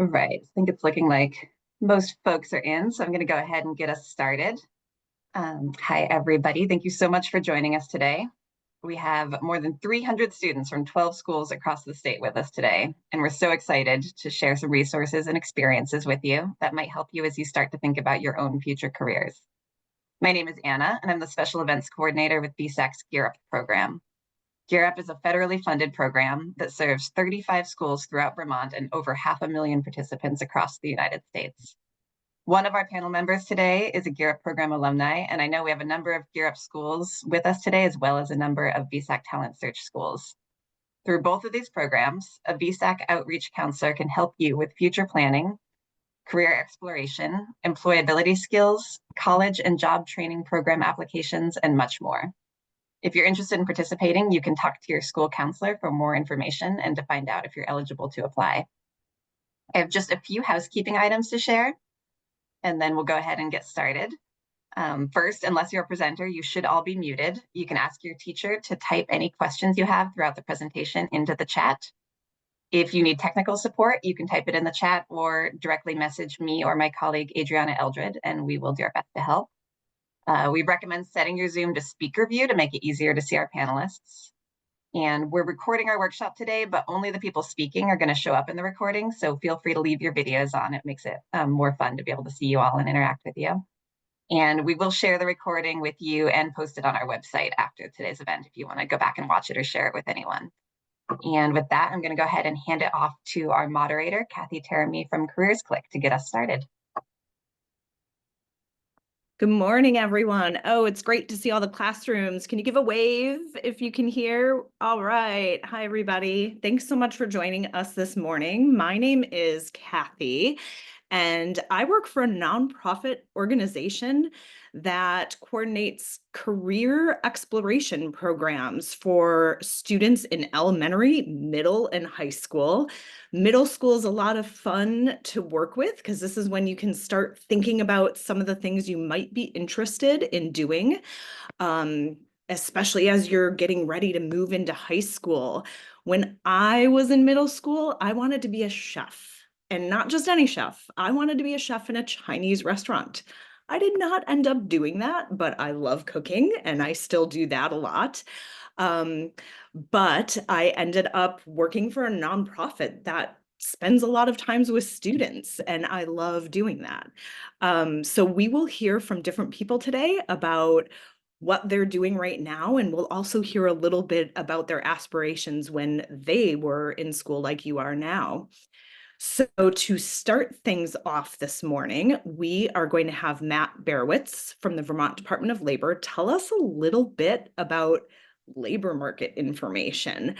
Right. I think it's looking like most folks are in, so I'm going to go ahead and get us started. Hi, everybody. Thank you so much for joining us today. We have more than 300 students from 12 schools across the state with us today, and we're so excited to share some resources and experiences with you that might help you as you start to think about your own future careers. My name is Anna, and I'm the Special Events Coordinator with VSAC's GEAR UP program. GEAR UP is a federally funded program that serves 35 schools throughout Vermont and over 500,000 participants across the United States. One of our panel members today is a GEAR UP program alumni, and I know we have a number of GEAR UP schools with us today, as well as a number of VSAC Talent Search schools. Through both of these programs, a VSAC outreach counselor can help you with future planning, career exploration, employability skills, college and job training program applications, and much more. If you're interested in participating, you can talk to your school counselor for more information and to find out if you're eligible to apply. I have just a few housekeeping items to share, and then we'll go ahead and get started. First, unless you're a presenter, you should all be muted. You can ask your teacher to type any questions you have throughout the presentation into the chat. If you need technical support, you can type it in the chat or directly message me or my colleague, Adriana Eldred, and we will do our best to help. We recommend setting your Zoom to speaker view to make it easier to see our panelists. And we're recording our workshop today, but only the people speaking are going to show up in the recording. So feel free to leave your videos on. It makes it more fun to be able to see you all and interact with you. And we will share the recording with you and post it on our website after today's event if you want to go back and watch it or share it with anyone. And with that, I'm going to go ahead and hand it off to our moderator, Kathi Terami from Careers CLiC, to get us started. Good morning, everyone. Oh, it's great to see all the classrooms. Can you give a wave if you can hear? All right. Hi, everybody. Thanks so much for joining us this morning. My name is Kathi, and I work for a nonprofit organization that coordinates career exploration programs for students in elementary, middle, and high school. Middle school is a lot of fun to work with because this is when you can start thinking about some of the things you might be interested in doing, especially as you're getting ready to move into high school. When I was in middle school, I wanted to be a chef. And not just any chef. I wanted to be a chef in a Chinese restaurant. I did not end up doing that, but I love cooking and I still do that a lot. But I ended up working for a nonprofit that spends a lot of times with students, and I love doing that. So we will hear from different people today about what they're doing right now, and we'll also hear a little bit about their aspirations when they were in school like you are now. So to start things off this morning, we are going to have Matt Barewicz from the Vermont Department of Labor tell us a little bit about labor market information.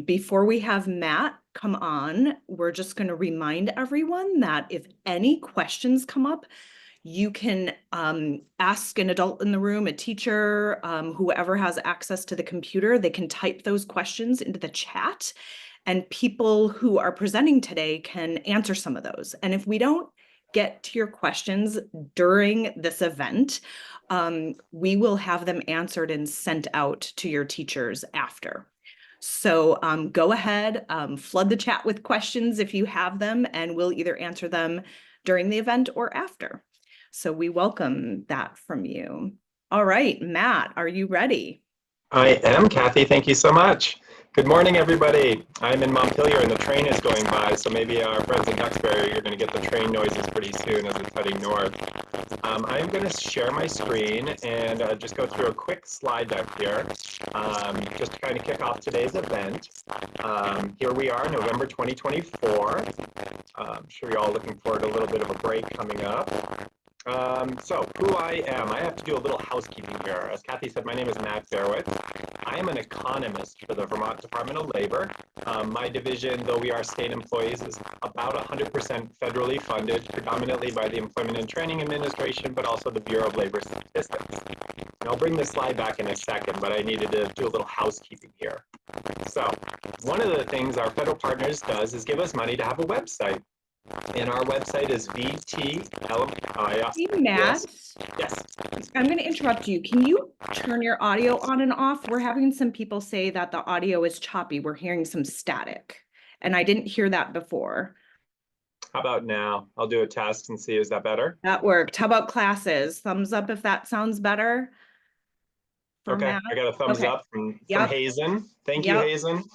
Before we have Matt come on, we're just going to remind everyone that if any questions come up, you can ask an adult in the room, a teacher, whoever has access to the computer. They can type those questions into the chat, and people who are presenting today can answer some of those. And if we don't get to your questions during this event, we will have them answered and sent out to your teachers after. So go ahead, flood the chat with questions if you have them, and we'll either answer them during the event or after. So we welcome that from you. All right, Matt, are you ready? I am, Kathi. Thank you so much. Good morning, everybody. I'm in Montpelier and the train is going by, so maybe our friends in Duxbury, you're going to get the train noises pretty soon as it's heading north. I'm going to share my screen and just go through a quick slide deck here, just to kind of kick off today's event. Here we are, November 2024. I'm sure you're all looking forward to a little bit of a break coming up. So who I am, I have to do a little housekeeping here. As Kathi said, my name is Matt Barewicz. I am an economist for the Vermont Department of Labor. My division, though we are state employees, is about 100% federally funded, predominantly by the Employment and Training Administration, but also the Bureau of Labor Statistics. And I'll bring this slide back in a second, but I needed to do a little housekeeping here. So one of the things our federal partners does is give us money to have a website. And our website is Hey, Matt. Yes. I'm going to interrupt you. Can you turn your audio on and off? We're having some people say that the audio is choppy. We're hearing some static, and I didn't hear that before. How about now? I'll do a test and see, is that better? That worked. How about classes? Thumbs up if that sounds better. For Okay, Matt. I got a thumbs Okay. up from Yep. Hazen. Thank you, Yep. Hazen.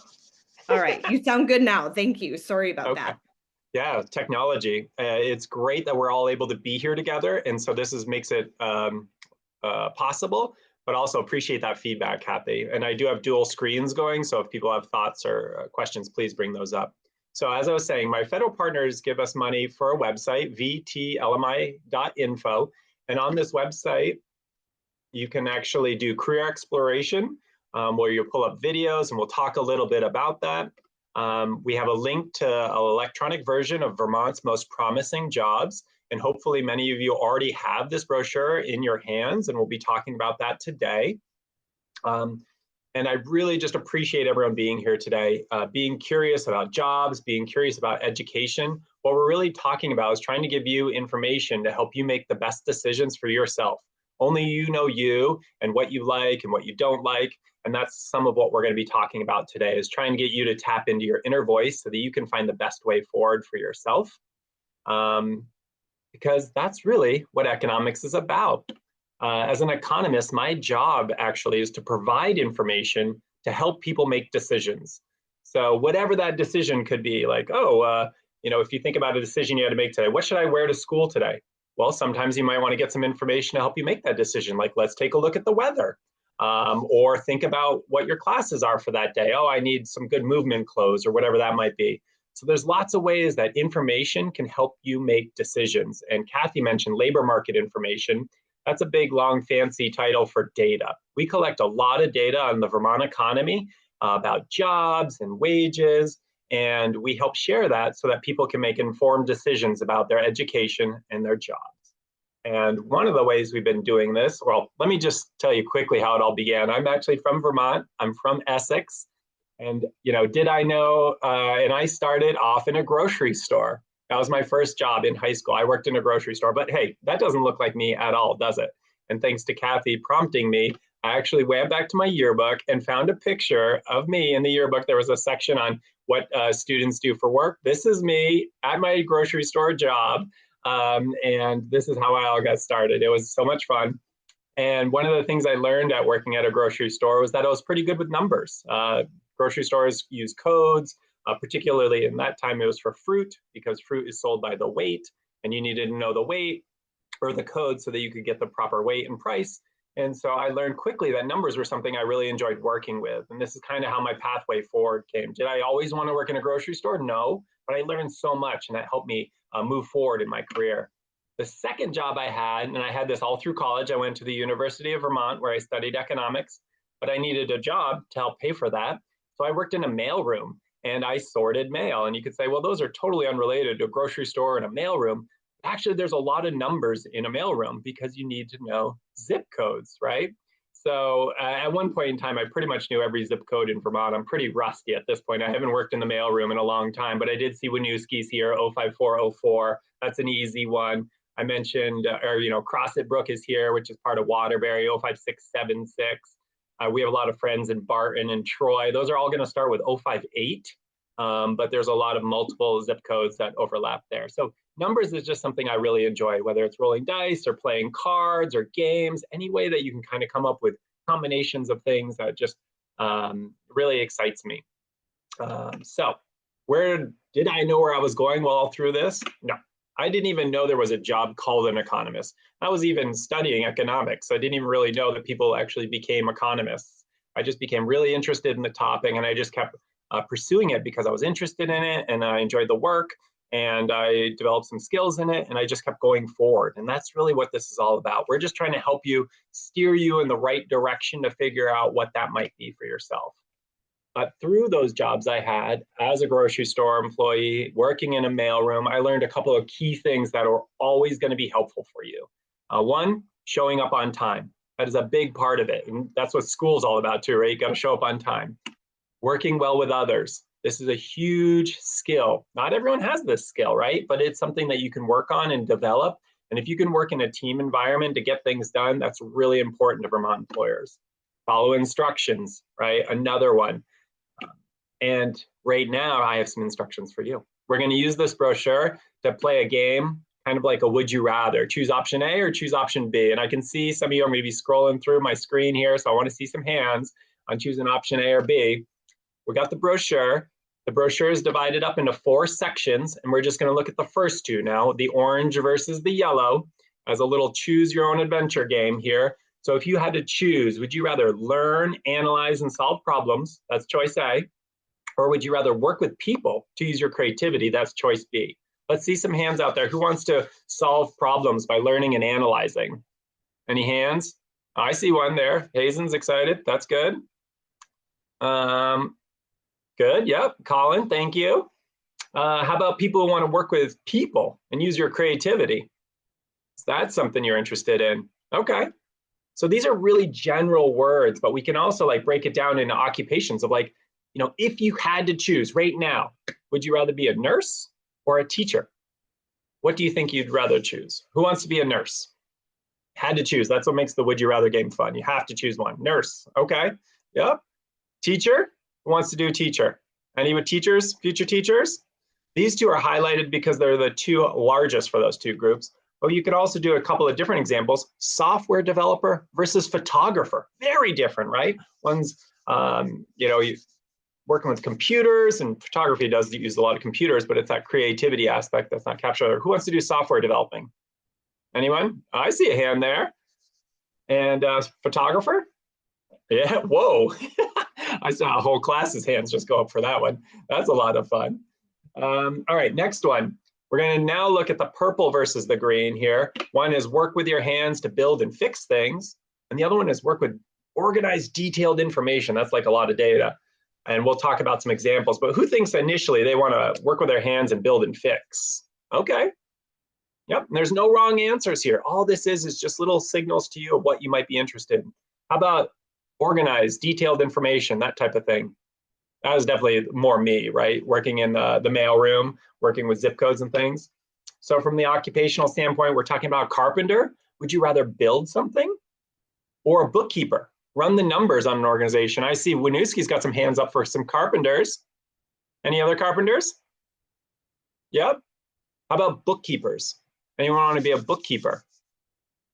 All right, you sound good now. Thank you. Sorry about Okay. that. Yeah, technology. It's great that we're all able to be here together. And so this makes it possible, but also appreciate that feedback, Kathi. And I do have dual screens going. So if people have thoughts or questions, please bring those up. So as I was saying, my federal partners give us money for a website, vtlmi.info. And on this website, you can actually do career exploration, where you pull up videos, and we'll talk a little bit about that. We have a link to an electronic version of Vermont's most promising jobs. And hopefully many of you already have this brochure in your hands, and we'll be talking about that today. And I really just appreciate everyone being here today, being curious about jobs, being curious about education. What we're really talking about is trying to give you information to help you make the best decisions for yourself. Only you know you and what you like and what you don't like. And that's some of what we're going to be talking about today, is trying to get you to tap into your inner voice so that you can find the best way forward for yourself. Because that's really what economics is about. As an economist, my job actually is to provide information to help people make decisions. So whatever that decision could be, like, if you think about a decision you had to make today, what should I wear to school today? Well, sometimes you might want to get some information to help you make that decision. Like, let's take a look at the weather, or think about what your classes are for that day. Oh, I need some good movement clothes, or whatever that might be. So there's lots of ways that information can help you make decisions. And Kathi mentioned labor market information. That's a big, long, fancy title for data. We collect a lot of data on the Vermont economy about jobs and wages, and we help share that so that people can make informed decisions about their education and their jobs. And one of the ways we've been doing this, well, let me just tell you quickly how it all began. I'm actually from Vermont. I'm from Essex. And, did I know, and I started off in a grocery store. That was my first job in high school. I worked in a grocery store, but hey, that doesn't look like me at all, does it? And thanks to Kathi prompting me, I actually went back to my yearbook and found a picture of me in the yearbook. There was a section on what students do for work. This is me at my grocery store job. And this is how I all got started. It was so much fun. And one of the things I learned at working at a grocery store was that I was pretty good with numbers. Grocery stores use codes, particularly in that time it was for fruit, because fruit is sold by the weight, and you needed to know the weight or the code so that you could get the proper weight and price. And so I learned quickly that numbers were something I really enjoyed working with. And this is kind of how my pathway forward came. Did I always want to work in a grocery store? No, but I learned so much, and that helped me move forward in my career. The second job I had, and I had this all through college, I went to the University of Vermont where I studied economics, but I needed a job to help pay for that. So I worked in a mailroom, and I sorted mail. And you could say, well, those are totally unrelated to a grocery store and a mailroom. Actually, there's a lot of numbers in a mailroom because you need to know zip codes, right? So at one point in time, I pretty much knew every zip code in Vermont. I'm pretty rusty at this point. I haven't worked in the mailroom in a long time, but I did see Winooski's here, 05404. That's an easy one. I mentioned, Crosset Brook is here, which is part of Waterbury, 05676. We have a lot of friends in Barton and Troy. Those are all going to start with 058, but there's a lot of multiple zip codes that overlap there. So numbers is just something I really enjoy, whether it's rolling dice or playing cards or games, any way that you can kind of come up with combinations of things that just really excites me. So where did I know where I was going all through this? No. I didn't even know there was a job called an economist. I was even studying economics. So I didn't even really know that people actually became economists. I just became really interested in the topic, and I just kept pursuing it because I was interested in it and I enjoyed the work, and I developed some skills in it, and I just kept going forward. And that's really what this is all about. We're just trying to help you, steer you in the right direction to figure out what that might be for yourself. But through those jobs I had as a grocery store employee, working in a mailroom, I learned a couple of key things that are always going to be helpful for you. One, showing up on time. That is a big part of it. And that's what school's all about too, right? You got to show up on time. Working well with others. This is a huge skill. Not everyone has this skill, right? But it's something that you can work on and develop. And if you can work in a team environment to get things done, that's really important to Vermont employers. Follow instructions, right? Another one. And right now, I have some instructions for you. We're going to use this brochure to play a game, kind of like a would you rather. Choose option A or choose option B. And I can see some of you are maybe scrolling through my screen here, so I want to see some hands on choosing option A or B. We got the brochure. The brochure is divided up into 4 sections, and we're just going to look at the first 2 now, the orange versus the yellow, as a little choose your own adventure game here. So if you had to choose, would you rather learn, analyze, and solve problems? That's choice A. Or would you rather work with people to use your creativity? That's choice B. Let's see some hands out there. Who wants to solve problems by learning and analyzing? Any hands? I see one there. Hazen's excited. That's good. Good. Yep. Colin, thank you. How about people who want to work with people and use your creativity? Is that something you're interested in? Okay. So these are really general words, but we can also like break it down into occupations of like, you know, if you had to choose right now, would you rather be a nurse or a teacher? What do you think you'd rather choose? Who wants to be a nurse? Had to choose. That's what makes the would you rather game fun. You have to choose one. Nurse. Okay. Yep. Teacher. Who wants to do teacher? Any with teachers, future teachers? These 2 are highlighted because they're the 2 largest for those 2 groups. But you could also do a couple of different examples. Software developer versus photographer. Very different, right? One's, you know, working with computers, and photography does use a lot of computers, but it's that creativity aspect that's not captured. Who wants to do software developing? Anyone? I see a hand there. And photographer? Yeah, whoa. I saw a whole class's hands just go up for that one. That's a lot of fun. All right, next one. We're going to now look at the purple versus the green here. One is work with your hands to build and fix things. And the other one is work with organized, detailed information. That's like a lot of data. And we'll talk about some examples. But who thinks initially they want to work with their hands and build and fix? Okay. Yep, there's no wrong answers here. All this is just little signals to you of what you might be interested in. How about organized, detailed information, that type of thing? That was definitely more me, right? Working in the mail room, working with zip codes and things. So from the occupational standpoint, we're talking about a carpenter. Would you rather build something? Or a bookkeeper? Run the numbers on an organization. I see Winooski's got some hands up for some carpenters. Any other carpenters? Yep. How about bookkeepers? Anyone want to be a bookkeeper?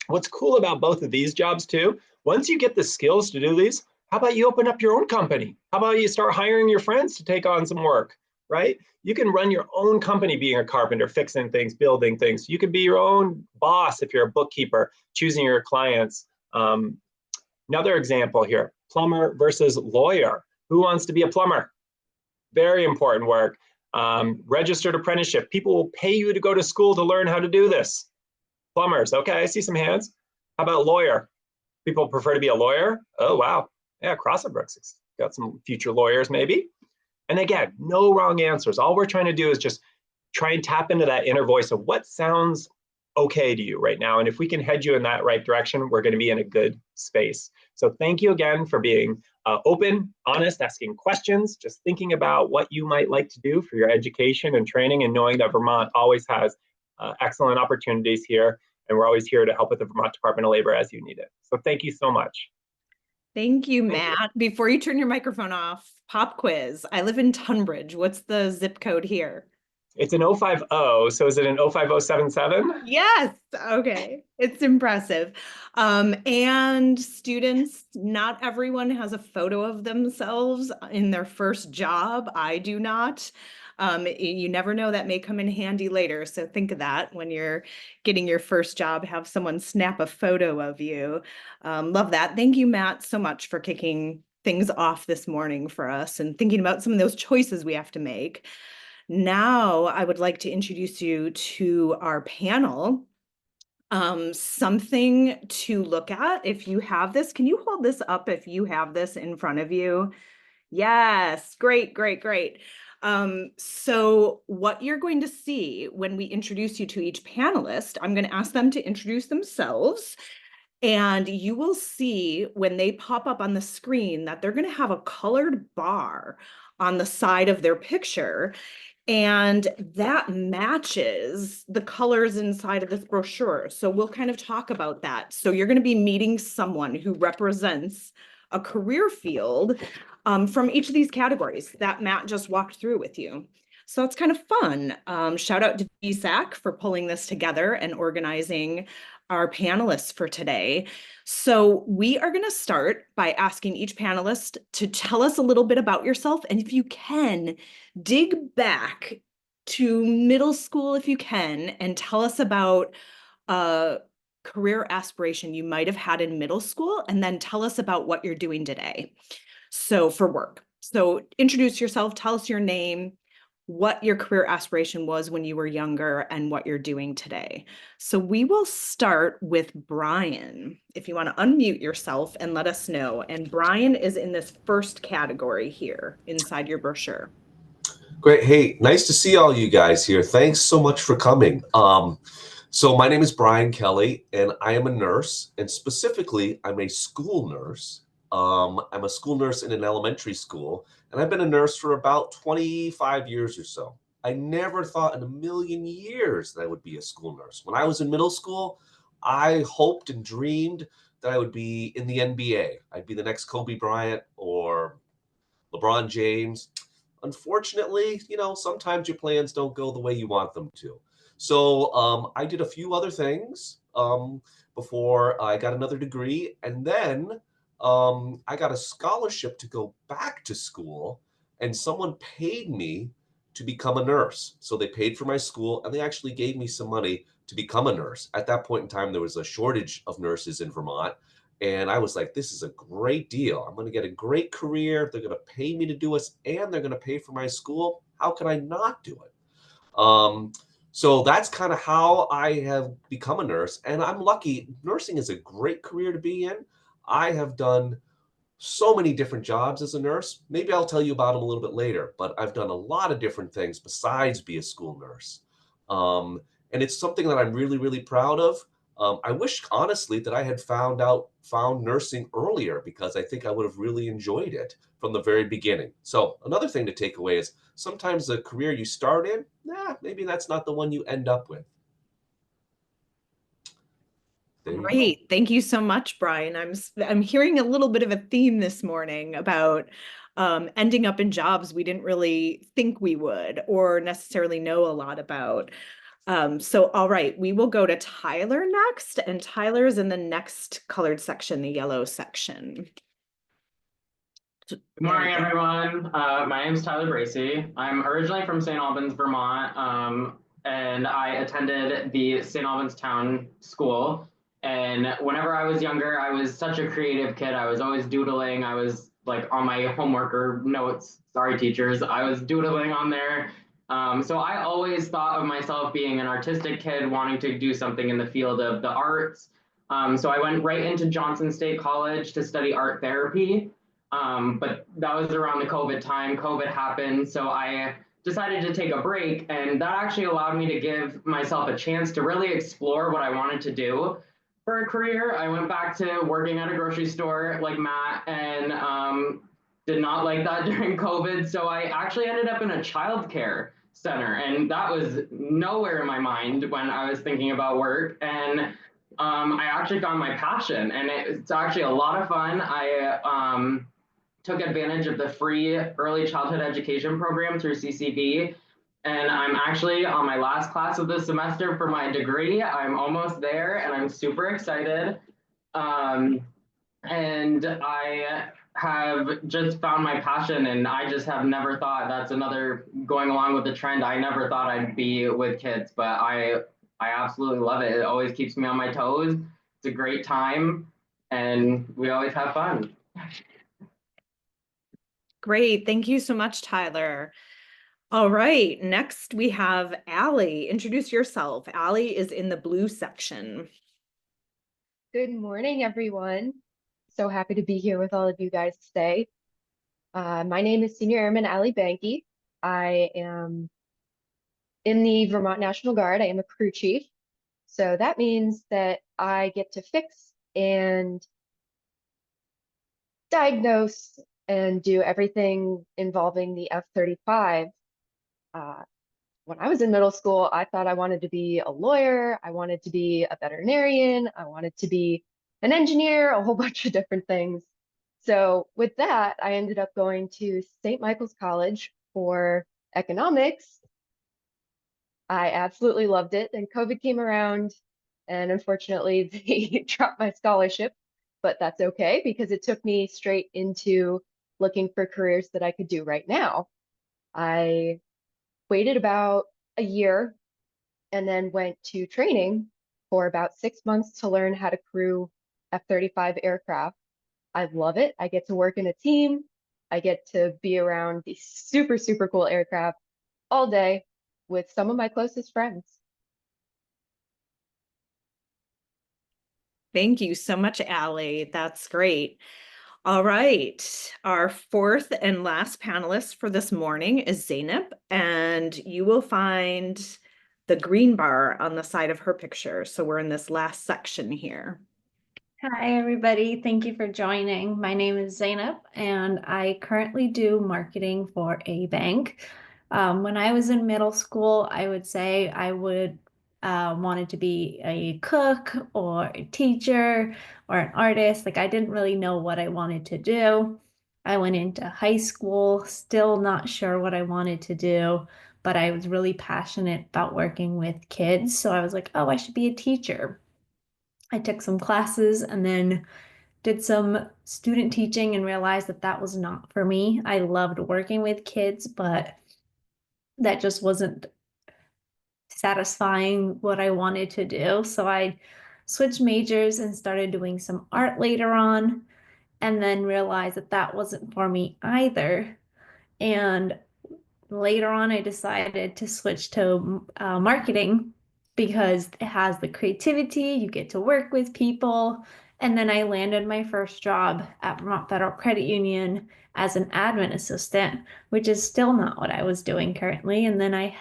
What's cool about both of these jobs too, once you get the skills to do these, how about you open up your own company? How about you start hiring your friends to take on some work, right? You can run your own company being a carpenter, fixing things, building things. You can be your own boss if you're a bookkeeper, choosing your clients. Another example here, plumber versus lawyer. Who wants to be a plumber? Very important work. Registered apprenticeship. People will pay you to go to school to learn how to do this. Plumbers, okay, I see some hands. How about lawyer? People prefer to be a lawyer? Oh, wow. Yeah, Crossenbrooks got some future lawyers maybe. And again, no wrong answers. All we're trying to do is just try and tap into that inner voice of what sounds okay to you right now. And if we can head you in that right direction, we're going to be in a good space. So thank you again for being open, honest, asking questions, just thinking about what you might like to do for your education and training, and knowing that Vermont always has excellent opportunities here. And we're always here to help with the Vermont Department of Labor as you need it. So thank you so much. Thank you, Matt. Before you turn your microphone off, pop quiz. I live in Tunbridge. What's the zip code here? It's an 050, so is it an 05077? Yes. Okay. It's impressive. And students, not everyone has a photo of themselves in their first job. I do not. You never know, that may come in handy later. So think of that when you're getting your first job, have someone snap a photo of you. Love that. Thank you, Matt, so much for kicking things off this morning for us and thinking about some of those choices we have to make. Now, I would like to introduce you to our panel. Something to look at if you have this. Can you hold this up if you have this in front of you? Yes, great, great, great. So what you're going to see when we introduce you to each panelist, I'm going to ask them to introduce themselves. And you will see when they pop up on the screen that they're going to have a colored bar on the side of their picture. And that matches the colors inside of this brochure. So we'll kind of talk about that. So you're going to be meeting someone who represents a career field from each of these categories that Matt just walked through with you. So it's kind of fun. Shout out to VSAC for pulling this together and organizing our panelists for today. So we are going to start by asking each panelist to tell us a little bit about yourself. And if you can, dig back to middle school if you can, and tell us about a career aspiration you might have had in middle school, and then tell us about what you're doing today. So for work. So introduce yourself, tell us your name, what your career aspiration was when you were younger, and what you're doing today. So we will start with Brian. If you want to unmute yourself and let us know. And Brian is in this first category here inside your brochure. Great. Hey, nice to see all you guys here. Thanks so much for coming. So my name is Brian Kelley, and I am a nurse, and specifically, I'm a school nurse. I'm a school nurse in an elementary school, and I've been a nurse for about 25 years or so. I never thought in a million years that I would be a school nurse. When I was in middle school, I hoped and dreamed that I would be in the NBA. I'd be the next Kobe Bryant or LeBron James. Unfortunately, sometimes your plans don't go the way you want them to. So I did a few other things before I got another degree. And then I got a scholarship to go back to school, and someone paid me to become a nurse. So they paid for my school, and they actually gave me some money to become a nurse. At that point in time, there was a shortage of nurses in Vermont. And I was like, this is a great deal. I'm going to get a great career. They're going to pay me to do this, and they're going to pay for my school. How can I not do it? So that's kind of how I have become a nurse. And I'm lucky. Nursing is a great career to be in. I have done so many different jobs as a nurse. Maybe I'll tell you about them a little bit later, but I've done a lot of different things besides be a school nurse. And it's something that I'm really, really proud of. I wish, honestly, that I had found nursing earlier, because I think I would have really enjoyed it from the very beginning. So another thing to take away is sometimes the career you start in, maybe that's not the one you end up with. Great. Thank you so much, Brian. I'm hearing a little bit of a theme this morning about ending up in jobs we didn't really think we would or necessarily know a lot about. So, all right, we will go to Tyler next, and Tyler is in the next colored section, the yellow section. Good morning, everyone. My name is Tyler Bracey. I'm originally from St. Albans, Vermont, and I attended the St. Albans Town School. And whenever I was younger, I was such a creative kid. I was always doodling. I was like on my homework or notes, sorry teachers, I was doodling on there. So I always thought of myself being an artistic kid, wanting to do something in the field of the arts. So I went right into Johnson State College to study art therapy. But that was around the COVID time. COVID happened, so I decided to take a break, and that actually allowed me to give myself a chance to really explore what I wanted to do for a career. I went back to working at a grocery store like Matt, and did not like that during COVID. So I actually ended up in a childcare center, and that was nowhere in my mind when I was thinking about work. And I actually found my passion, and it's actually a lot of fun. I took advantage of the free early childhood education program through CCV. And I'm actually on my last class of the semester for my degree. I'm almost there, and I'm super excited. And I have just found my passion, and I just have never thought, that's another going along with the trend. I never thought I'd be with kids, but I absolutely love it. It always keeps me on my toes. It's a great time, and we always have fun. Great. Thank you so much, Tyler. All right. Next, we have Allie. Introduce yourself. Allie is in the blue section. Good morning, everyone. So happy to be here with all of you guys today. My name is Senior Airman Allie Banke. I am in the Vermont National Guard. I am a crew chief. So that means that I get to fix and diagnose and do everything involving the F-35. When I was in middle school, I thought I wanted to be a lawyer, I wanted to be a veterinarian, I wanted to be an engineer, a whole bunch of different things. So with that, I ended up going to St. Michael's College for economics. I absolutely loved it. Then COVID came around, and unfortunately, they dropped my scholarship, but that's okay because it took me straight into looking for careers that I could do right now. I waited about a year and then went to training for about 6 months to learn how to crew F-35 aircraft. I love it. I get to work in a team. I get to be around these super, super cool aircraft all day with some of my closest friends. Thank you so much, Allie. That's great. All right. Our fourth and last panelist for this morning is Zeynep, and you will find the green bar on the side of her picture. So we're in this last section here. Hi, everybody. Thank you for joining. My name is Zeynep, and I currently do marketing for a bank. When I was in middle school, I would say I would wanted to be a cook or a teacher or an artist. Like I didn't really know what I wanted to do. I went into high school, still not sure what I wanted to do, but I was really passionate about working with kids. So I was like, oh, I should be a teacher. I took some classes and then did some student teaching and realized that that was not for me. I loved working with kids, but that just wasn't satisfying what I wanted to do. So I switched majors and started doing some art later on, and then realized that that wasn't for me either. And later on, I decided to switch to marketing because it has the creativity, you get to work with people. And then I landed my first job at Vermont Federal Credit Union as an admin assistant, which is still not what I was doing currently. And then I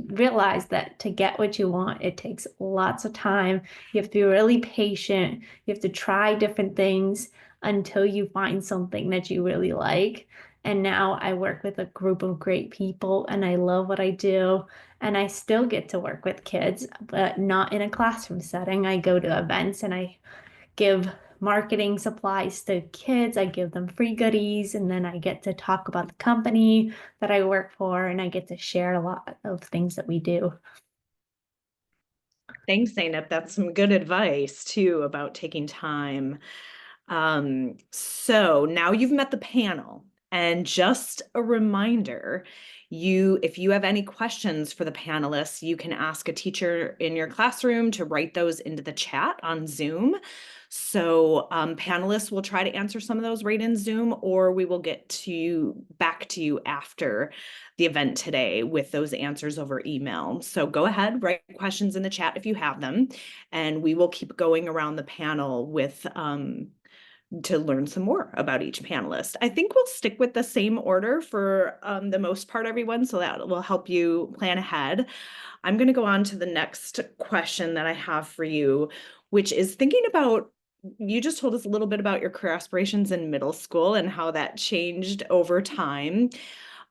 realized that to get what you want, it takes lots of time. You have to be really patient. You have to try different things until you find something that you really like. And now I work with a group of great people and I love what I do. And I still get to work with kids, but not in a classroom setting. I go to events and I give marketing supplies to kids. I give them free goodies, and then I get to talk about the company that I work for, and I get to share a lot of things that we do. Thanks, Zeynep. That's some good advice too about taking time. So now you've met the panel, and just a reminder, if you have any questions for the panelists, you can ask a teacher in your classroom to write those into the chat on Zoom. So panelists will try to answer some of those right in Zoom, or we will get back to you after the event today with those answers over email. So go ahead, write questions in the chat if you have them, and we will keep going around the panel with to learn some more about each panelist. I think we'll stick with the same order for the most part, everyone, so that will help you plan ahead. I'm going to go on to the next question that I have for you, which is thinking about, you just told us a little bit about your career aspirations in middle school and how that changed over time.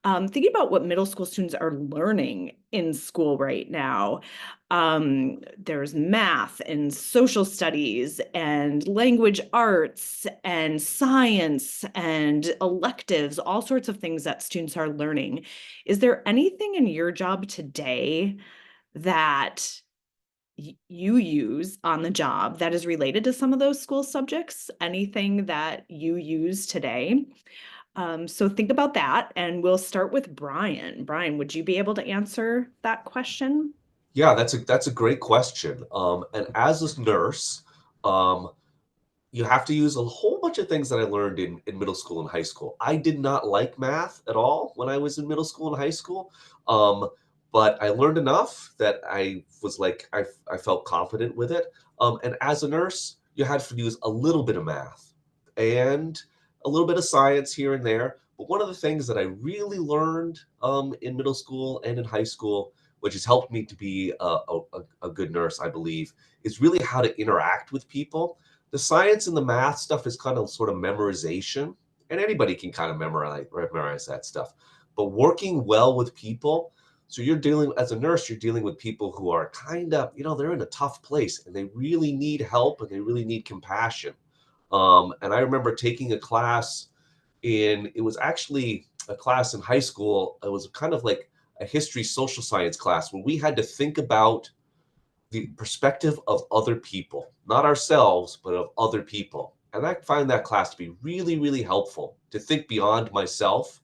Thinking about what middle school students are learning in school right now. There's math and social studies and language arts and science and electives, all sorts of things that students are learning. Is there anything in your job today that you use on the job that is related to some of those school subjects? Anything that you use today? So think about that, and we'll start with Brian. Brian, would you be able to answer that question? Yeah, that's a great question. And as a nurse, you have to use a whole bunch of things that I learned in middle school and high school. I did not like math at all when I was in middle school and high school, but I learned enough that I was like, I felt confident with it. And as a nurse, you had to use a little bit of math and a little bit of science here and there. But one of the things that I really learned in middle school and in high school, which has helped me to be a good nurse, I believe, is really how to interact with people. The science and the math stuff is kind of sort of memorization, and anybody can kind of memorize that stuff. But working well with people, so you're dealing, as a nurse, you're dealing with people who are kind of, they're in a tough place and they really need help and they really need compassion. And I remember taking a class it was actually a class in high school. It was kind of like a history social science class where we had to think about the perspective of other people, not ourselves, but of other people. And I find that class to be really, really helpful to think beyond myself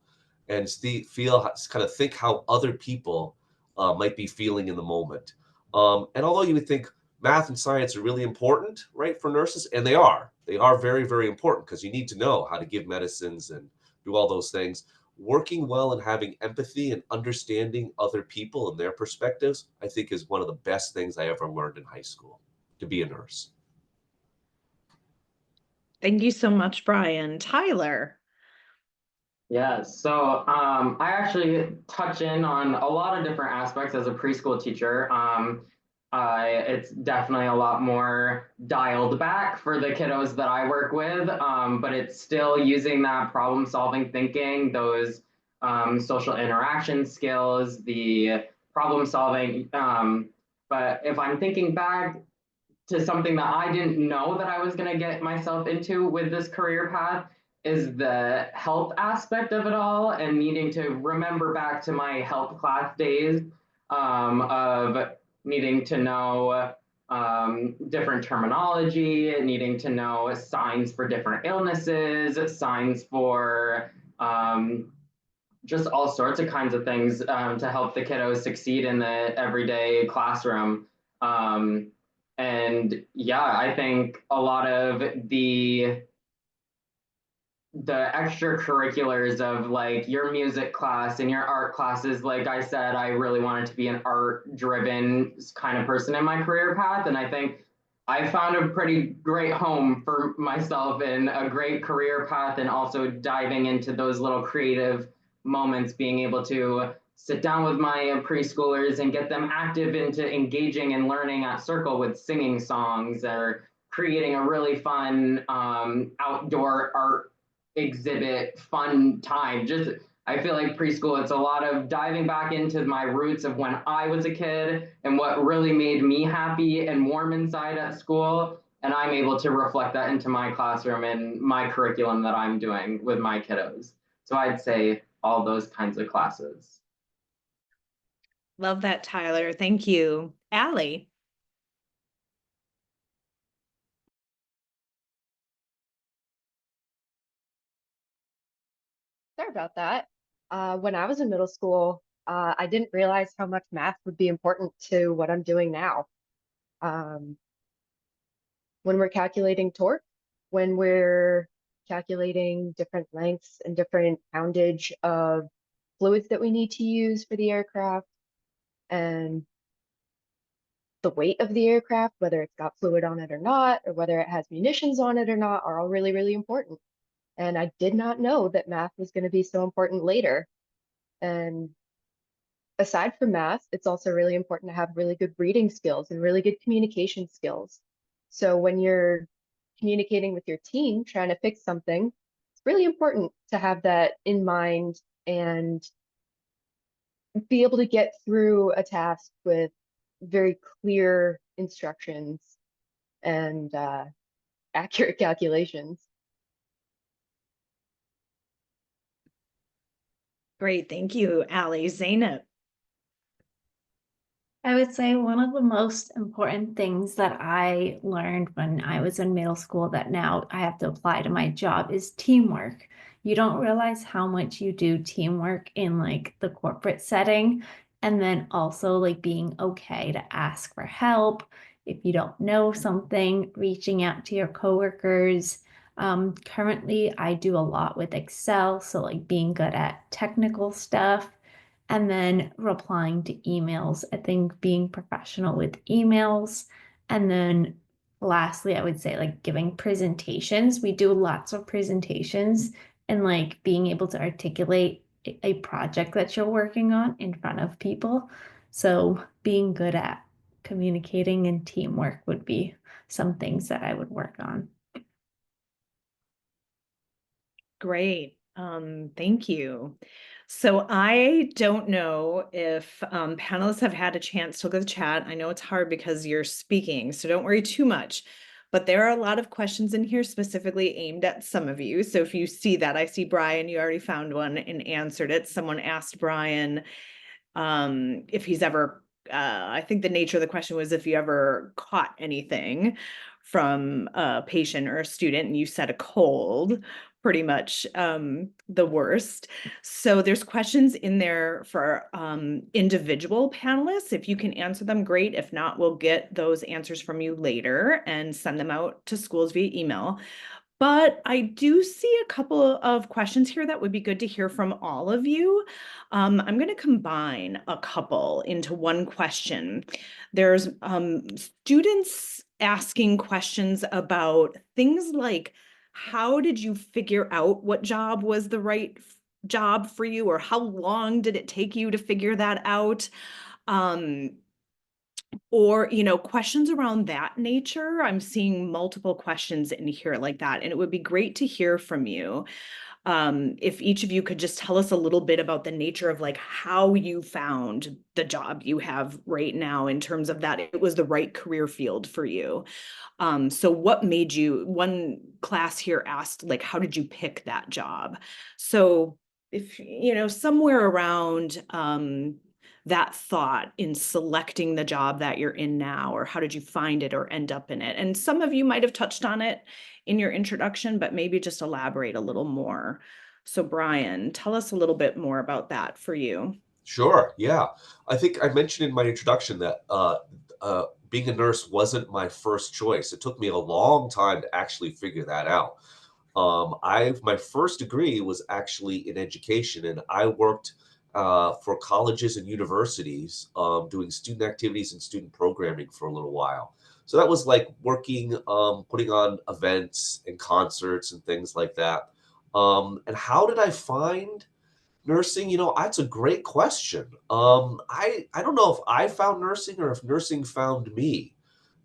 and kind of think how other people might be feeling in the moment. And although you would think math and science are really important, right, for nurses, and they are very, very important because you need to know how to give medicines and do all those things. Working well and having empathy and understanding other people and their perspectives, I think is one of the best things I ever learned in high school, to be a nurse. Thank you so much, Brian. Tyler. Yeah, so I actually touch in on a lot of different aspects as a preschool teacher. It's definitely a lot more dialed back for the kiddos that I work with, but it's still using that problem-solving thinking, those social interaction skills, the problem-solving. But if I'm thinking back to something that I didn't know that I was going to get myself into with this career path, is the health aspect of it all, and needing to remember back to my health class days of needing to know different terminology, needing to know signs for different illnesses, signs for just all sorts of kinds of things to help the kiddos succeed in the everyday classroom. And yeah, I think a lot of the extracurriculars of like your music class and your art classes, like I said, I really wanted to be an art driven kind of person in my career path. And I think I found a pretty great home for myself and a great career path, and also diving into those little creative moments, being able to sit down with my preschoolers and get them active into engaging and learning at Circle with singing songs, or creating a really fun outdoor art exhibit fun time. Just, I feel like preschool, it's a lot of diving back into my roots of when I was a kid and what really made me happy and warm inside at school. And I'm able to reflect that into my classroom and my curriculum that I'm doing with my kiddos. So I'd say all those kinds of classes. Love that, Tyler. Thank you. Allie. Sorry about that. When I was in middle school, I didn't realize how much math would be important to what I'm doing now. When we're calculating torque, when we're calculating different lengths and different poundage of fluids that we need to use for the aircraft, and the weight of the aircraft, whether it's got fluid on it or not, or whether it has munitions on it or not, are all really, really important. And I did not know that math was going to be so important later. And aside from math, it's also really important to have really good reading skills and really good communication skills. So when you're communicating with your team, trying to fix something, it's really important to have that in mind and be able to get through a task with very clear instructions and accurate calculations. Great. Thank you, Allie. Zeynep. I would say one of the most important things that I learned when I was in middle school that now I have to apply to my job is teamwork. You don't realize how much you do teamwork in like the corporate setting, and then also like being okay to ask for help. If you don't know something, reaching out to your coworkers. Currently, I do a lot with Excel, so like being good at technical stuff. And then replying to emails, I think being professional with emails. And then lastly, I would say like giving presentations. We do lots of presentations, and like being able to articulate a project that you're working on in front of people. So being good at communicating and teamwork would be some things that I would work on. Great. Thank you. So I don't know if panelists have had a chance to look at the chat. I know it's hard because you're speaking, so don't worry too much. But there are a lot of questions in here specifically aimed at some of you. So if you see that, I see Brian, you already found one and answered it. Someone asked Brian, if he's ever, I think the nature of the question was if you ever caught anything from a patient or a student, and you said a cold, pretty much the worst. So there's questions in there for individual panelists. If you can answer them, great. If not, we'll get those answers from you later and send them out to schools via email. But I do see a couple of questions here that would be good to hear from all of you. I'm going to combine a couple into one question. There's students asking questions about things like, how did you figure out what job was the right job for you, or how long did it take you to figure that out? Or, questions around that nature. I'm seeing multiple questions in here like that, and it would be great to hear from you. If each of you could just tell us a little bit about the nature of like how you found the job you have right now, in terms of that it was the right career field for you. So what made you, one class here asked, like, how did you pick that job? So if, somewhere around, that thought in selecting the job that you're in now, or how did you find it or end up in it? And some of you might have touched on it in your introduction, but maybe just elaborate a little more. So Brian, tell us a little bit more about that for you. Sure. Yeah. I think I mentioned in my introduction that being a nurse wasn't my first choice. It took me a long time to actually figure that out. My first degree was actually in education, and I worked for colleges and universities doing student activities and student programming for a little while. So that was like working, putting on events and concerts and things like that. And how did I find nursing? That's a great question. I don't know if I found nursing or if nursing found me.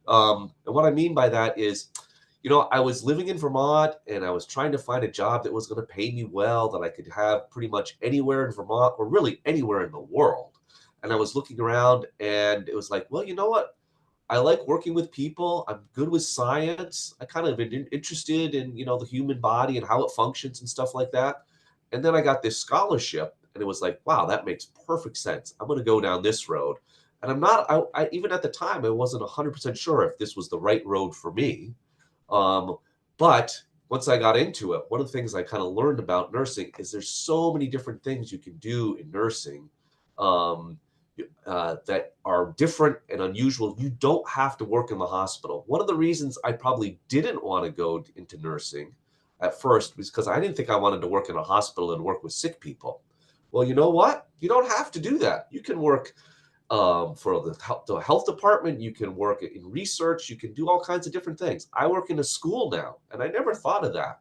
And what I mean by that is, I was living in Vermont and I was trying to find a job that was going to pay me well, that I could have pretty much anywhere in Vermont or really anywhere in the world. And I was looking around and it was like, well, you know what? I like working with people. I'm good with science. I kind of been interested in, the human body and how it functions and stuff like that. And then I got this scholarship and it was like, wow, that makes perfect sense. I'm going to go down this road. And even at the time, I wasn't 100% sure if this was the right road for me. But once I got into it, one of the things I kind of learned about nursing is there's so many different things you can do in nursing that are different and unusual. You don't have to work in the hospital. One of the reasons I probably didn't want to go into nursing at first was because I didn't think I wanted to work in a hospital and work with sick people. Well, you know what? You don't have to do that. You can work for the health department. You can work in research. You can do all kinds of different things. I work in a school now, and I never thought of that.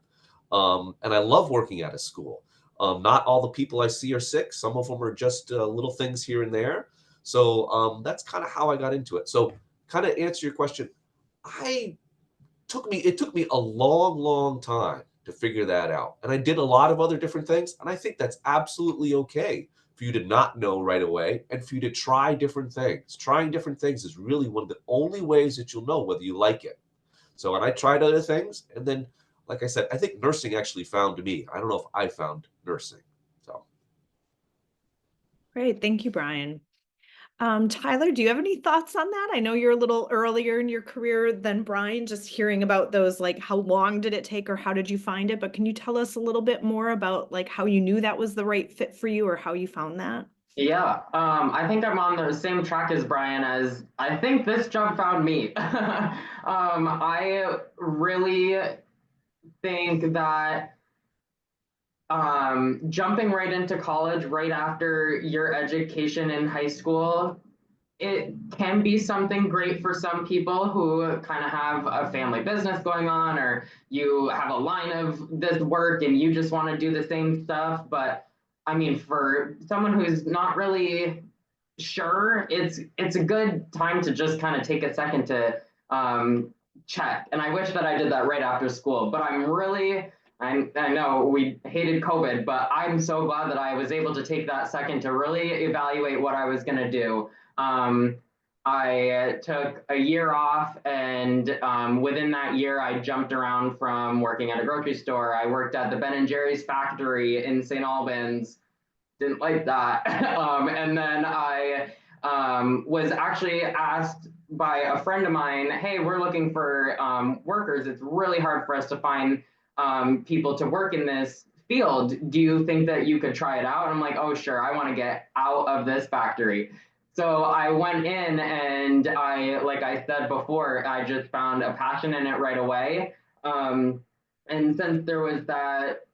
And I love working at a school. Not all the people I see are sick. Some of them are just little things here and there. So that's kind of how I got into it. So kind of answer your question, it took me a long, long time to figure that out. And I did a lot of other different things. And I think that's absolutely okay for you to not know right away and for you to try different things. Trying different things is really one of the only ways that you'll know whether you like it. So when I tried other things, and then, like I said, I think nursing actually found me. I don't know if I found nursing. So. Great. Thank you, Brian. Tyler, do you have any thoughts on that? I know you're a little earlier in your career than Brian, just hearing about those, like, how long did it take or how did you find it? But can you tell us a little bit more about like how you knew that was the right fit for you or how you found that? Yeah, I think I'm on the same track as Brian, as I think this job found me. I really think that jumping right into college right after your education in high school, it can be something great for some people who kind of have a family business going on, or you have a line of this work and you just want to do the same stuff. But I mean, for someone who's not really sure, it's a good time to just kind of take a second to check. And I wish that I did that right after school, but I know we hated COVID, but I'm so glad that I was able to take that second to really evaluate what I was going to do. I took a year off, and within that year, I jumped around from working at a grocery store. I worked at the Ben & Jerry's factory in St. Albans. didn't like that. And then I was actually asked by a friend of mine, hey, we're looking for workers. It's really hard for us to find people to work in this field. Do you think that you could try it out? And I'm like, oh, sure. I want to get out of this factory. So I went in and like I said before, I just found a passion in it right away. And since there was that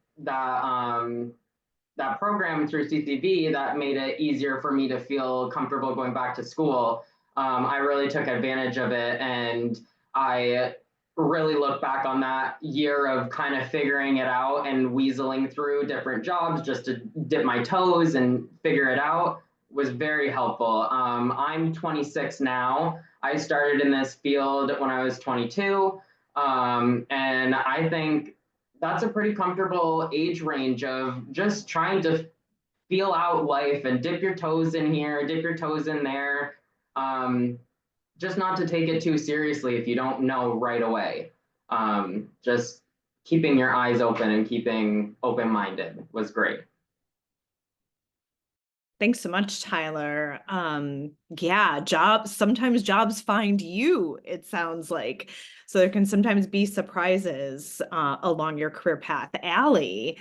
program through CCV that made it easier for me to feel comfortable going back to school, I really took advantage of it. And I really look back on that year of kind of figuring it out and weaseling through different jobs just to dip my toes and figure it out was very helpful. I'm 26 now. I started in this field when I was 22. And I think that's a pretty comfortable age range of just trying to feel out life and dip your toes in here, dip your toes in there. Just not to take it too seriously if you don't know right away. Just keeping your eyes open and keeping open-minded was great. Thanks so much, Tyler. Yeah, sometimes jobs find you, it sounds like. So there can sometimes be surprises along your career path. Allie,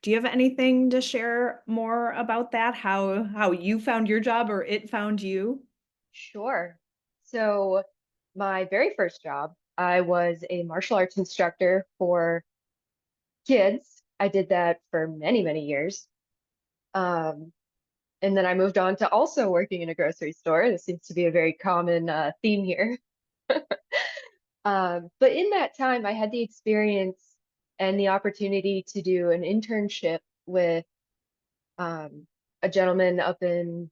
do you have anything to share more about that? How you found your job or it found you? Sure. So my very first job, I was a martial arts instructor for kids. I did that for many, many years. And then I moved on to also working in a grocery store. This seems to be a very common theme here. But in that time, I had the experience and the opportunity to do an internship with a gentleman up in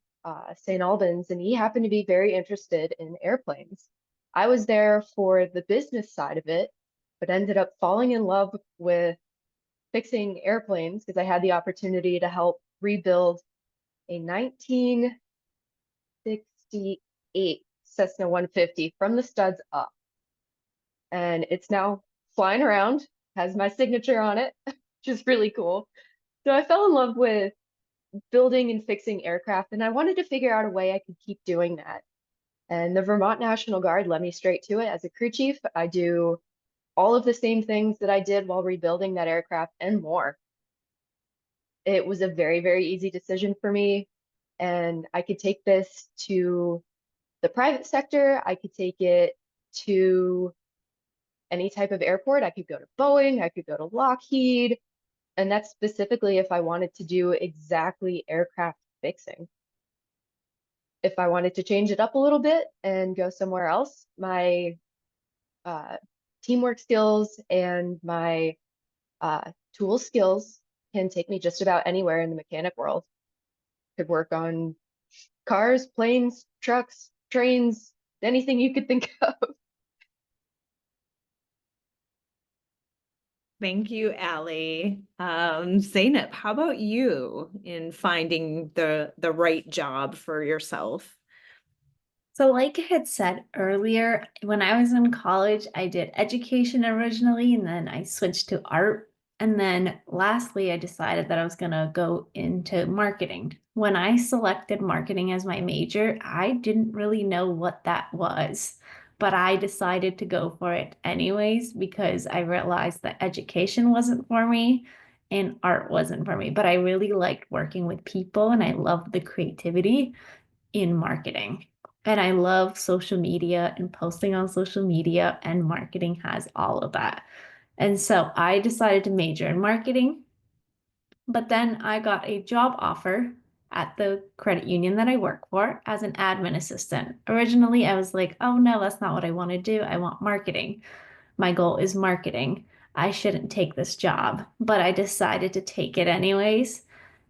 St. Albans, and he happened to be very interested in airplanes. I was there for the business side of it, but ended up falling in love with fixing airplanes because I had the opportunity to help rebuild a 1968 Cessna 150 from the studs up. And it's now flying around, has my signature on it, which is really cool. So I fell in love with building and fixing aircraft, and I wanted to figure out a way I could keep doing that. And the Vermont National Guard led me straight to it. As a crew chief, I do all of the same things that I did while rebuilding that aircraft and more. It was a very, very easy decision for me. And I could take this to the private sector. I could take it to any type of airport. I could go to Boeing, I could go to Lockheed. And that's specifically if I wanted to do exactly aircraft fixing. If I wanted to change it up a little bit and go somewhere else, my teamwork skills and my tool skills can take me just about anywhere in the mechanic world. Could work on cars, planes, trucks, trains, anything you could think of. Thank you, Allie. Zeynep, how about you in finding the right job for yourself? So like I had said earlier, when I was in college, I did education originally, and then I switched to art. And then lastly, I decided that I was going to go into marketing. When I selected marketing as my major, I didn't really know what that was, but I decided to go for it anyways because I realized that education wasn't for me and art wasn't for me. But I really liked working with people and I loved the creativity in marketing. And I love social media and posting on social media, and marketing has all of that. And so I decided to major in marketing, but then I got a job offer at the credit union that I work for as an admin assistant. Originally, I was like, oh no, that's not what I want to do. I want marketing. My goal is marketing. I shouldn't take this job, but I decided to take it anyways.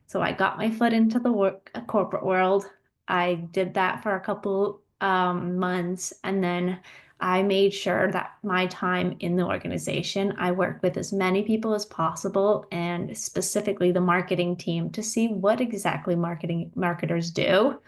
So I got my foot into the corporate world. I did that for a couple months, and then I made sure that my time in the organization, I worked with as many people as possible, and specifically the marketing team, to see what exactly marketers do.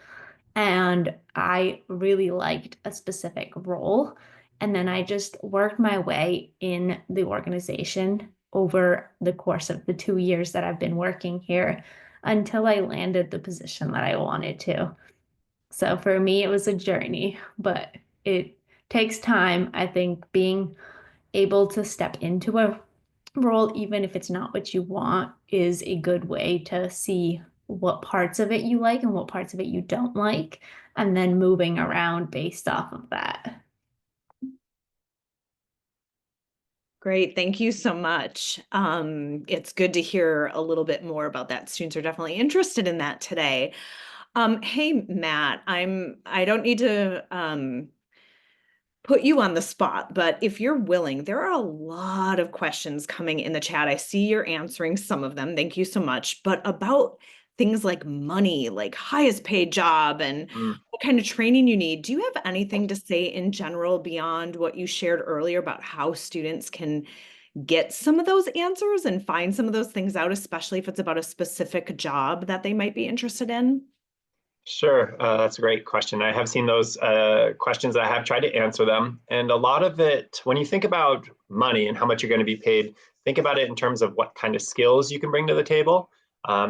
And I really liked a specific role. And then I just worked my way in the organization over the course of the 2 years that I've been working here. until I landed the position that I wanted to. So for me, it was a journey, but it takes time. I think being able to step into a role, even if it's not what you want, is a good way to see what parts of it you like and what parts of it you don't like, and then moving around based off of that. Great, thank you so much. It's good to hear a little bit more about that. Students are definitely interested in that today. Hey, Matt, I don't need to put you on the spot, but if you're willing, there are a lot of questions coming in the chat. I see you're answering some of them. Thank you so much. But about things like money, like highest paid job and what kind of training you need. Do you have anything to say in general beyond what you shared earlier about how students can get some of those answers and find some of those things out, especially if it's about a specific job that they might be interested in? Sure, that's a great question. I have seen those questions. I have tried to answer them. And a lot of it, when you think about money and how much you're going to be paid, think about it in terms of what kind of skills you can bring to the table.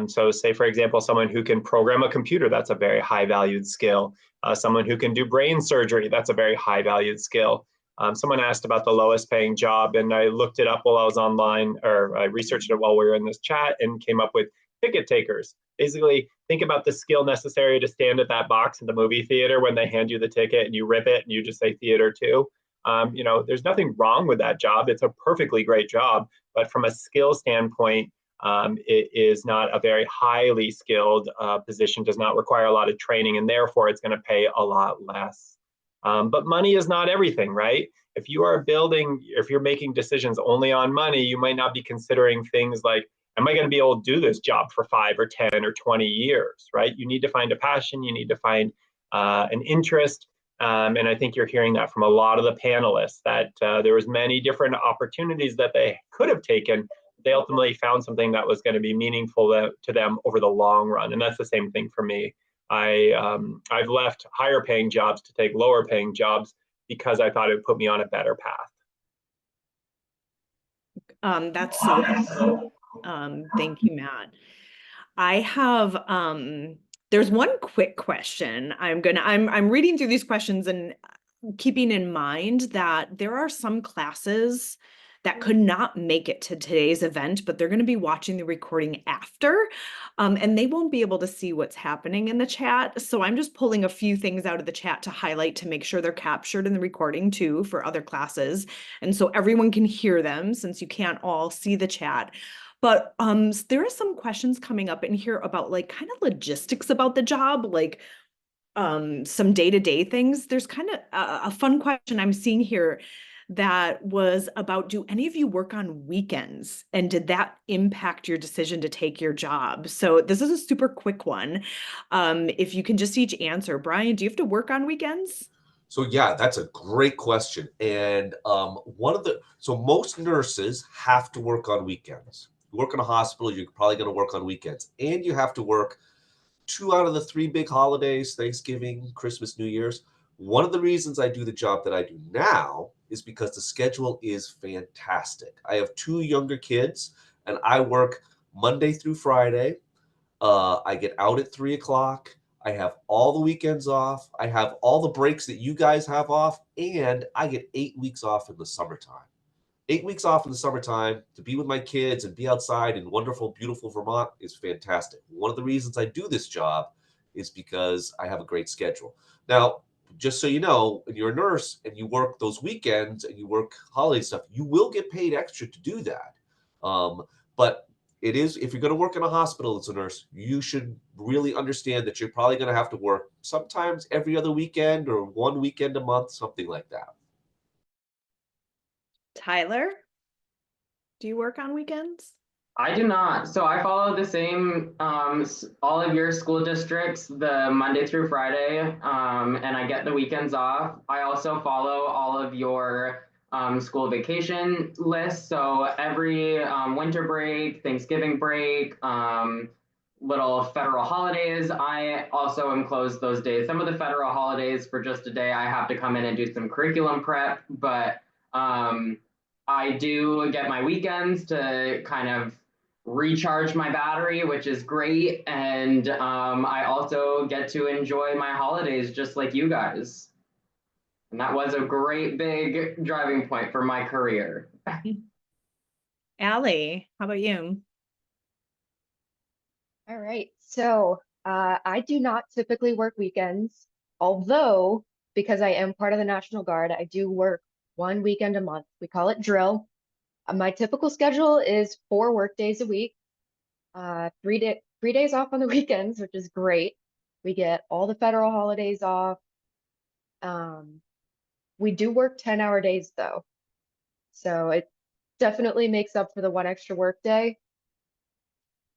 So say, for example, someone who can program a computer, that's a very high valued skill. Someone who can do brain surgery, that's a very high valued skill. Someone asked about the lowest paying job, and I looked it up while I was online, or I researched it while we were in this chat and came up with ticket takers. Basically, think about the skill necessary to stand at that box in the movie theater when they hand you the ticket and you rip it and you just say theater 2. You know, there's nothing wrong with that job. It's a perfectly great job, but from a skill standpoint, it is not a very highly skilled position, does not require a lot of training, and therefore it's going to pay a lot less. But money is not everything, right? If you are building, if you're making decisions only on money, you might not be considering things like, am I going to be able to do this job for 5 or 10 or 20 years, right? You need to find a passion, you need to find an interest. And I think you're hearing that from a lot of the panelists, that there was many different opportunities that they could have taken. They ultimately found something that was going to be meaningful to them over the long run. And that's the same thing for me. I've left higher paying jobs to take lower paying jobs because I thought it would put me on a better path. That's so helpful. Thank you, Matt. I have there's one quick question. I'm reading through these questions and keeping in mind that there are some classes that could not make it to today's event, but they're going to be watching the recording after, and they won't be able to see what's happening in the chat. So I'm just pulling a few things out of the chat to highlight to make sure they're captured in the recording too for other classes. And so everyone can hear them since you can't all see the chat. But there are some questions coming up in here about like kind of logistics about the job, like some day-to-day things. There's kind of a fun question I'm seeing here that was about, do any of you work on weekends? And did that impact your decision to take your job? So this is a super quick one. If you can just each answer. Brian, do you have to work on weekends? So yeah, that's a great question. And so most nurses have to work on weekends. You work in a hospital, you're probably going to work on weekends, and you have to work 2 out of the 3 big holidays, Thanksgiving, Christmas, New Year's. One of the reasons I do the job that I do now is because the schedule is fantastic. I have 2 younger kids, and I work Monday through Friday. I get out at 3 o'clock. I have all the weekends off. I have all the breaks that you guys have off, and I get 8 weeks off in the summertime. 8 weeks off in the summertime to be with my kids and be outside in wonderful, beautiful Vermont is fantastic. One of the reasons I do this job is because I have a great schedule. Now, just so you know, when you're a nurse and you work those weekends and you work holiday stuff, you will get paid extra to do that. But it is, if you're going to work in a hospital as a nurse, you should really understand that you're probably going to have to work sometimes every other weekend or 1 weekend a month, something like that. Tyler, do you work on weekends? I do not. So I follow the same, all of your school districts, the Monday through Friday, and I get the weekends off. I also follow all of your school vacation lists. So every winter break, Thanksgiving break, little federal holidays, I also am closed those days. Some of the federal holidays, for just a day, I have to come in and do some curriculum prep, but I do get my weekends to kind of recharge my battery, which is great. And I also get to enjoy my holidays just like you guys. And that was a great big driving point for my career. Allie, how about you? All right. So I do not typically work weekends, although because I am part of the National Guard, I do work one weekend a month. We call it drill. My typical schedule is 4 work days a week, 3 days off on the weekends, which is great. We get all the federal holidays off. We do work 10-hour days though. So it definitely makes up for the one extra work day.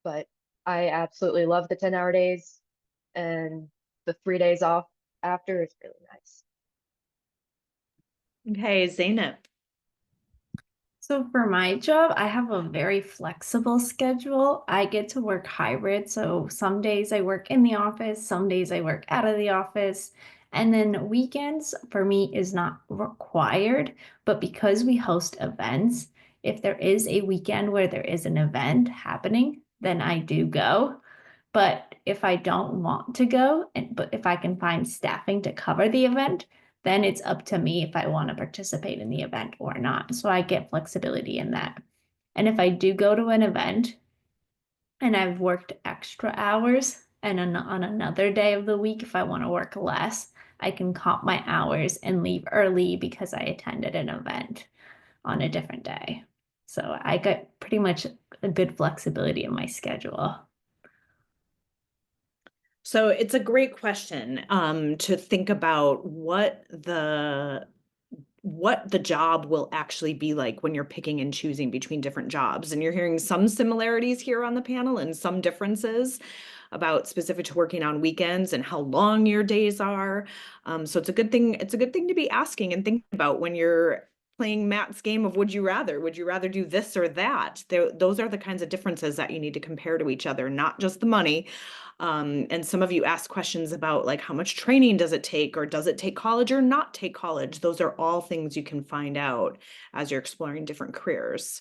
But I absolutely love the 10-hour days, and the 3 days off after is really nice. Okay, Zeynep. So for my job, I have a very flexible schedule. I get to work hybrid. So some days I work in the office, some days I work out of the office. And then weekends for me is not required, but because we host events, if there is a weekend where there is an event happening, then I do go. But if I don't want to go, but if I can find staffing to cover the event, then it's up to me if I want to participate in the event or not. So I get flexibility in that. And if I do go to an event and I've worked extra hours, and on another day of the week, if I want to work less, I can comp my hours and leave early because I attended an event on a different day. So I got pretty much a good flexibility in my schedule. So it's a great question to think about what the job will actually be like when you're picking and choosing between different jobs. And you're hearing some similarities here on the panel and some differences about specific to working on weekends and how long your days are. So it's a good thing. It's a good thing to be asking and thinking about when you're playing Matt's game of would you rather? Would you rather do this or that? Those are the kinds of differences that you need to compare to each other, not just the money. And some of you asked questions about like how much training does it take, or does it take college or not take college? Those are all things you can find out as you're exploring different careers.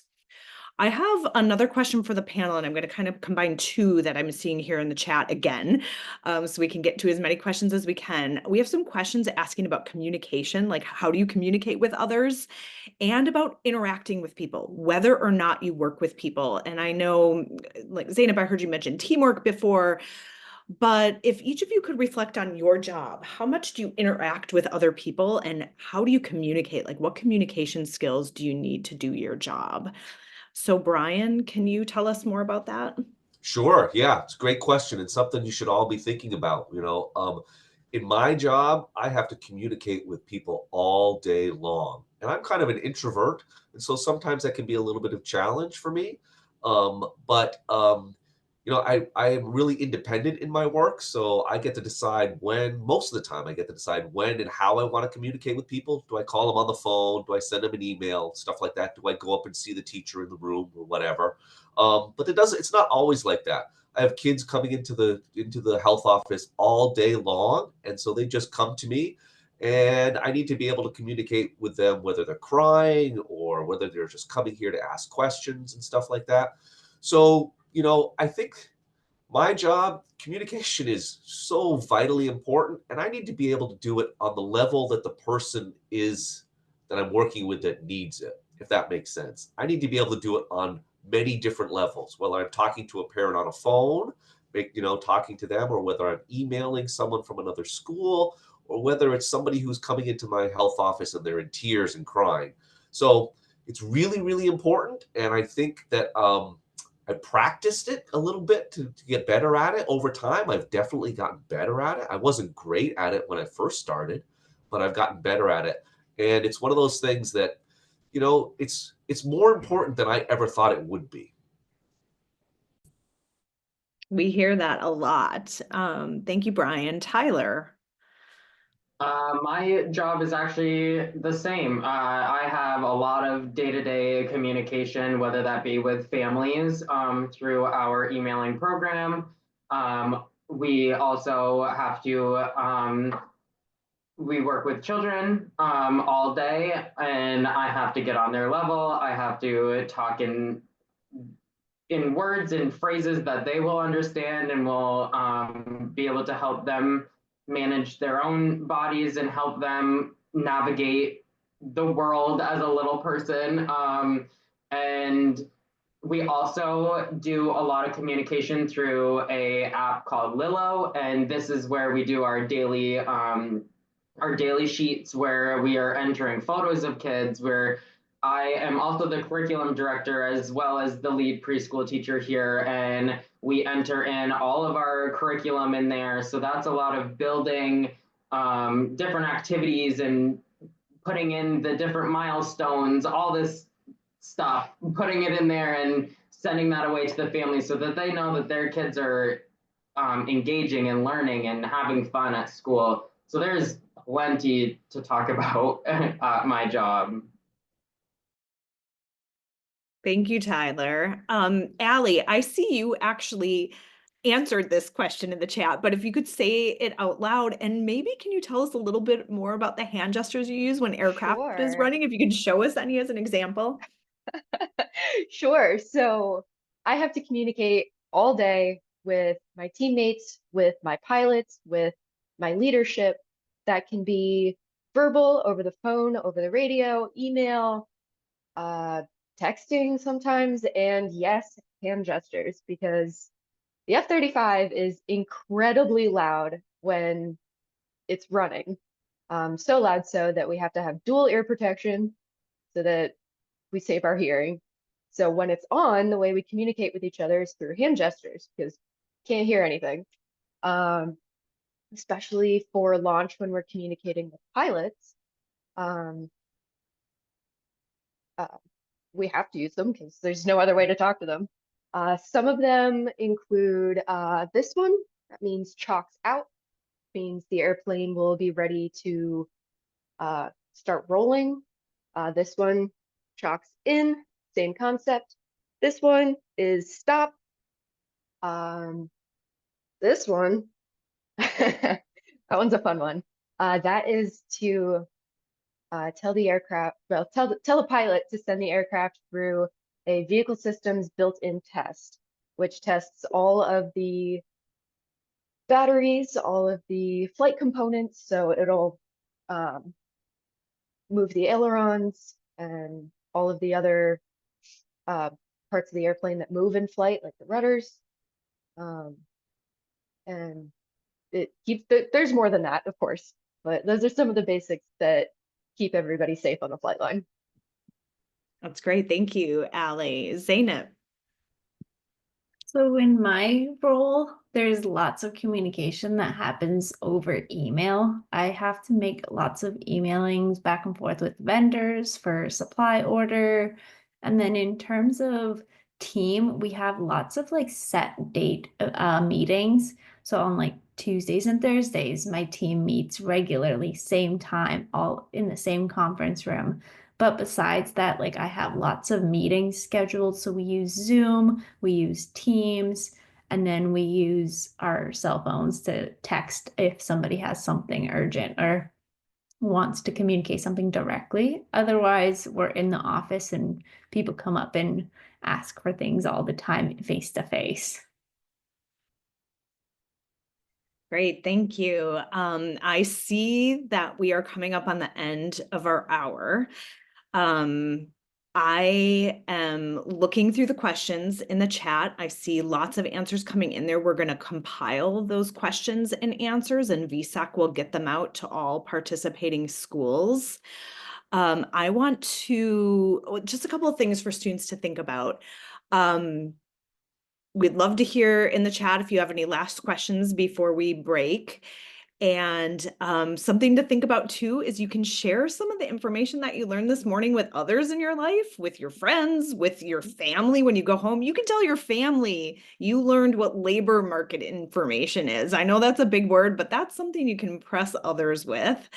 I have another question for the panel, and I'm going to kind of combine two that I'm seeing here in the chat again, so we can get to as many questions as we can. We have some questions asking about communication, like how do you communicate with others, and about interacting with people, whether or not you work with people. And I know, like Zeynep, I heard you mention teamwork before, but if each of you could reflect on your job, how much do you interact with other people and how do you communicate? Like what communication skills do you need to do your job? So Brian, can you tell us more about that? Sure. Yeah, it's a great question. It's something you should all be thinking about. In my job, I have to communicate with people all day long, and I'm kind of an introvert, and so sometimes that can be a little bit of challenge for me. I am really independent in my work, so I get to decide most of the time, I get to decide when and how I want to communicate with people. Do I call them on the phone? Do I send them an email? Stuff like that. Do I go up and see the teacher in the room or whatever? But it's not always like that. I have kids coming into the health office all day long, and so they just come to me, and I need to be able to communicate with them whether they're crying or whether they're just coming here to ask questions and stuff like that. So, I think my job, communication is so vitally important, and I need to be able to do it on the level that the person is that I'm working with that needs it, if that makes sense. I need to be able to do it on many different levels, whether I'm talking to a parent on a phone, talking to them, or whether I'm emailing someone from another school, or whether it's somebody who's coming into my health office and they're in tears and crying. So it's really, really important. And I think that I practiced it a little bit to get better at it over time. I've definitely gotten better at it. I wasn't great at it when I first started, but I've gotten better at it. And it's one of those things that, it's more important than I ever thought it would be. We hear that a lot. Thank you, Brian. Tyler. My job is actually the same. I have a lot of day-to-day communication, whether that be with families through our emailing program. We also have to, we work with children all day, and I have to get on their level. I have to talk in in words and phrases that they will understand, and will be able to help them manage their own bodies and help them navigate the world as a little person. And we also do a lot of communication through a app called Lilo, and this is where we do our daily sheets, where we are entering photos of kids, where I am also the curriculum director as well as the lead preschool teacher here, and we enter in all of our curriculum in there. So that's a lot of building different activities and putting in the different milestones, all this stuff, putting it in there and sending that away to the family so that they know that their kids are engaging and learning and having fun at school. So there's plenty to talk about at my job. Thank you, Tyler. Allie, I see you actually answered this question in the chat, but if you could say it out loud, and maybe can you tell us a little bit more about the hand gestures you use when aircraft is Sure. running? If you could show us any as an example. Sure. So I have to communicate all day with my teammates, with my pilots, with my leadership. That can be verbal, over the phone, over the radio, email, texting sometimes, and yes, hand gestures, because the F-35 is incredibly loud when it's running. So loud so that we have to have dual ear protection so that we save our hearing. So when it's on, the way we communicate with each other is through hand gestures, because can't hear anything. Especially for launch when we're communicating with pilots. We have to use them because there's no other way to talk to them. Some of them include this one. That means chocks out. Means the airplane will be ready to start rolling. This one, chocks in, same concept. This one is stop. This one, that one's a fun one. That is to tell the aircraft, well, tell the pilot to send the aircraft through a vehicle systems built-in test, which tests all of the batteries, all of the flight components. So it'll move the ailerons and all of the other parts of the airplane that move in flight, like the rudders. And it keeps, there's more than that, of course, but those are some of the basics that keep everybody safe on the flight line. That's great. Thank you, Allie. Zeynep. So in my role, there's lots of communication that happens over email. I have to make lots of emailings back and forth with vendors for supply order. And then in terms of team, we have lots of like set date meetings. So on like Tuesdays and Thursdays, my team meets regularly, same time, all in the same conference room. But besides that, like I have lots of meetings scheduled. So we use Zoom, we use Teams, and then we use our cell phones to text if somebody has something urgent or wants to communicate something directly. Otherwise, we're in the office and people come up and ask for things all the time face to face. Great, thank you. I see that we are coming up on the end of our hour. I am looking through the questions in the chat. I see lots of answers coming in there. We're going to compile those questions and answers, and VSAC will get them out to all participating schools. I want to, just a couple of things for students to think about. We'd love to hear in the chat if you have any last questions before we break. And something to think about too is you can share some of the information that you learned this morning with others in your life, with your friends, with your family. When you go home, you can tell your family you learned what labor market information is. I know that's a big word, but that's something you can impress others with.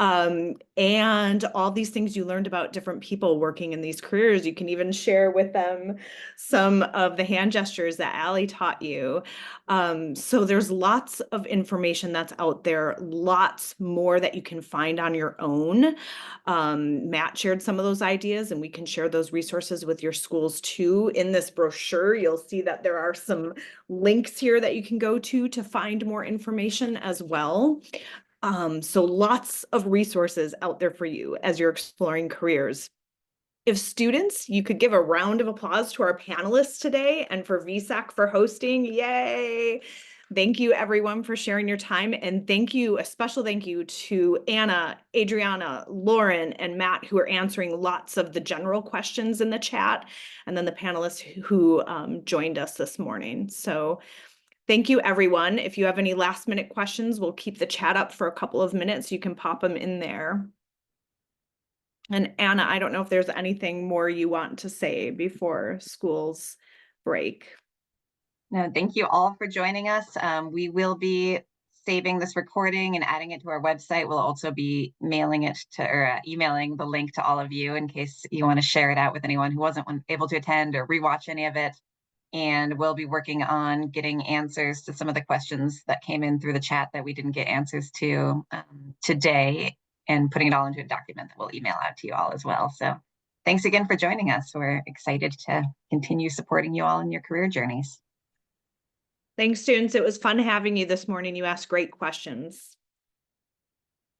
And all these things you learned about different people working in these careers. You can even share with them some of the hand gestures that Allie taught you. So there's lots of information that's out there, lots more that you can find on your own. Matt shared some of those ideas, and we can share those resources with your schools too. In this brochure, you'll see that there are some links here that you can go to find more information as well. So lots of resources out there for you as you're exploring careers. If students, you could give a round of applause to our panelists today and for VSAC for hosting. Yay! Thank you everyone for sharing your time, and thank you, a special thank you to Anna, Adriana, Lauren, and Matt, who are answering lots of the general questions in the chat, and then the panelists who joined us this morning. So thank you everyone. If you have any last minute questions, we'll keep the chat up for a couple of minutes. You can pop them in there. And Anna, I don't know if there's anything more you want to say before school's break. No, thank you all for joining us. We will be saving this recording and adding it to our website. We'll also be mailing it to, or emailing the link to all of you in case you want to share it out with anyone who wasn't able to attend or rewatch any of it. And we'll be working on getting answers to some of the questions that came in through the chat that we didn't get answers to today, and putting it all into a document that we'll email out to you all as well. So thanks again for joining us. We're excited to continue supporting you all in your career journeys. Thanks, students. It was fun having you this morning. You asked great questions.